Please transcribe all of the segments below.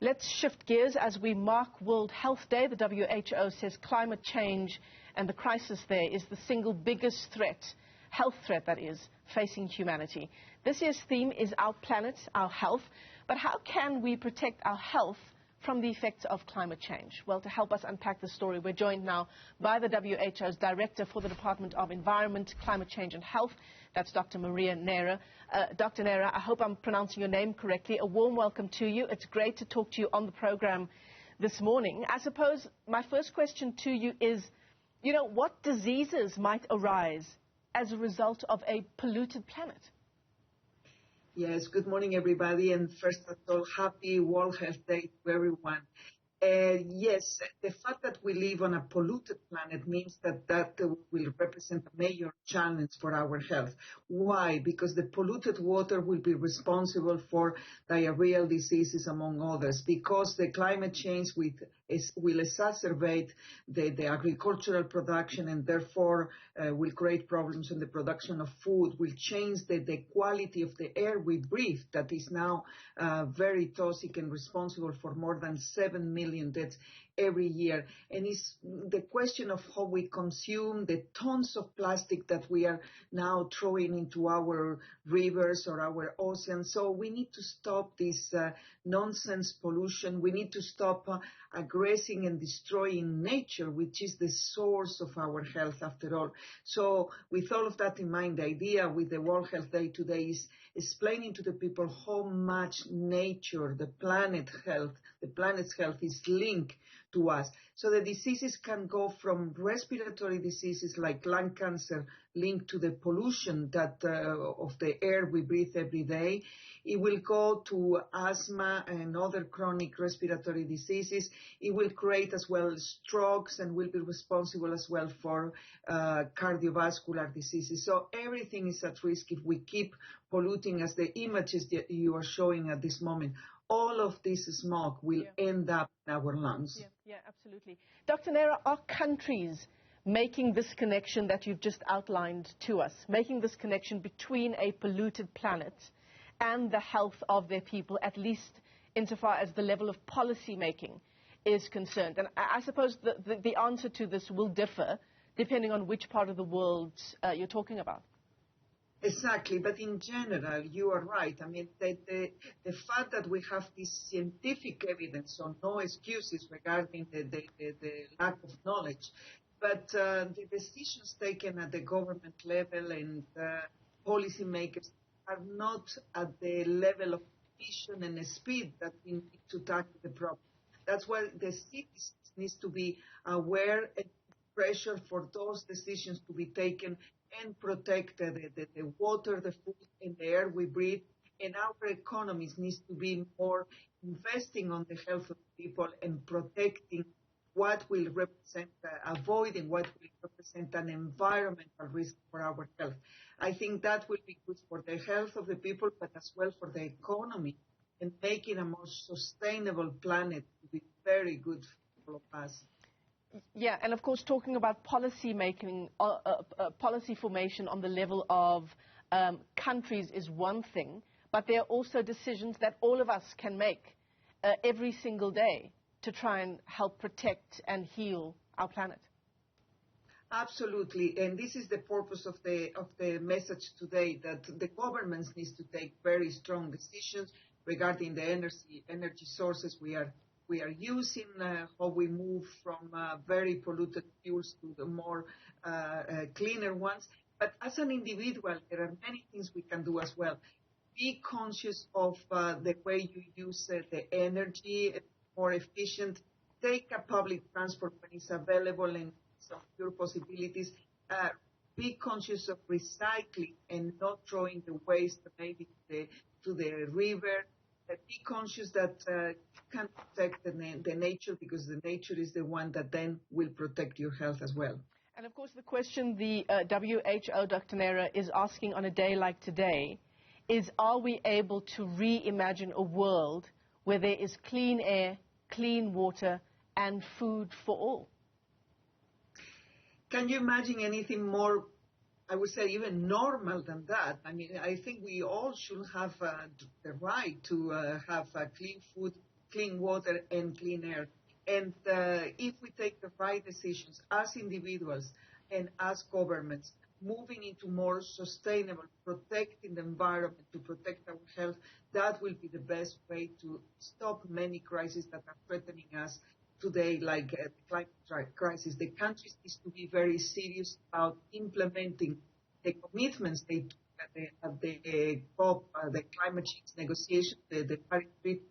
Let's shift gears as we mark World Health Day. The WHO says climate change and the crisis there is the single biggest threat, health threat that is, facing humanity. This year's theme is our planet, our health. But how can we protect our health from the effects of climate change? Well, to help us unpack the story, we're joined now by the WHO's Director for the Department of Environment, Climate Change and Health. That's Dr. Neira. Dr. Neira, I hope I'm pronouncing your name correctly. A warm welcome to you. It's great to talk to you on the program this morning. I suppose my first question to you is, what diseases might arise as a result of a polluted planet? Yes, good morning, everybody. And first of all, happy World Health Day to everyone. Yes, the fact that we live on a polluted planet means that will represent a major challenge for our health. Why? Because the polluted water will be responsible for diarrheal diseases, among others, because the climate change will exacerbate the agricultural production and therefore will create problems in the production of food, will change the quality of the air we breathe that is now very toxic and responsible for more than 7 million deaths every year. And it's the question of how we consume the tons of plastic that we are now throwing into our rivers or our oceans. So we need to stop this nonsense pollution. We need to stop aggressing and destroying nature, which is the source of our health after all. So with all of that in mind, the idea with the World Health Day today is explaining to the people how much nature, the planet's health is linked to us. So the diseases can go from respiratory diseases like lung cancer linked to the pollution that of the air we breathe every day. It will go to asthma and other chronic respiratory diseases. It will create as well strokes and will be responsible as well for cardiovascular diseases. So everything is at risk if we keep polluting as the images that you are showing at this moment. All of this smoke will end up in our lungs. Yeah, absolutely. Dr. Neira, are countries making this connection that you've just outlined to us, making this connection between a polluted planet and the health of their people, at least insofar as the level of policy making is concerned? And I suppose the answer to this will differ depending on which part of the world you're talking about. Exactly, but in general, you are right. I mean, the fact that we have this scientific evidence, so no excuses regarding the lack of knowledge, but the decisions taken at the government level and policymakers are not at the level of vision and speed that we need to tackle the problem. That's why the citizens need to be aware and pressure for those decisions to be taken and protect the water, the food, and the air we breathe. And our economies needs to be more investing on the health of people and protecting what will represent, avoiding what will represent an environmental risk for our health. I think that will be good for the health of the people, but as well for the economy and making a more sustainable planet to be very good for all of us. Yeah, and of course, talking about policy making, policy formation on the level of countries is one thing, but there are also decisions that all of us can make every single day to try and help protect and heal our planet. Absolutely, and this is the purpose of the message today, that the governments need to take very strong decisions regarding the energy sources we are using, how we move from very polluted fuels to the more cleaner ones. But as an individual, there are many things we can do as well. Be conscious of the way you use the energy, more efficient. Take a public transport when it's available and some pure possibilities. Be conscious of recycling and not throwing the waste maybe to the river. Be conscious that you can protect the nature, because the nature is the one that then will protect your health as well. And of course, the question the WHO, Dr. Neira, is asking on a day like today is, are we able to reimagine a world where there is clean air, clean water, and food for all? Can you imagine anything more, I would say, even normal than that? I mean, I think we all should have the right to have clean food, clean water and clean air. And if we take the right decisions as individuals and as governments, moving into more sustainable, protecting the environment, to protect our health, that will be the best way to stop many crises that are threatening us today, like the climate crisis. The countries need to be very serious about implementing the commitments they took at the COP, the climate change negotiation, the Paris Agreement,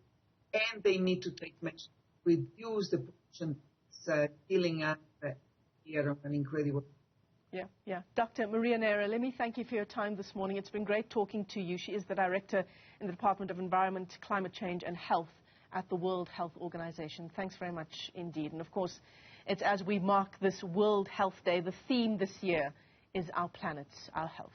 and they need to take measures to reduce the pollution that's killing us here on an incredible. Yeah. Dr. Maria Neira, let me thank you for your time this morning. It's been great talking to you. She is the Director in the Department of Environment, Climate Change and Health at the World Health Organization. Thanks very much indeed. And of course, it's as we mark this World Health Day, the theme this year is Our Planet, Our Health.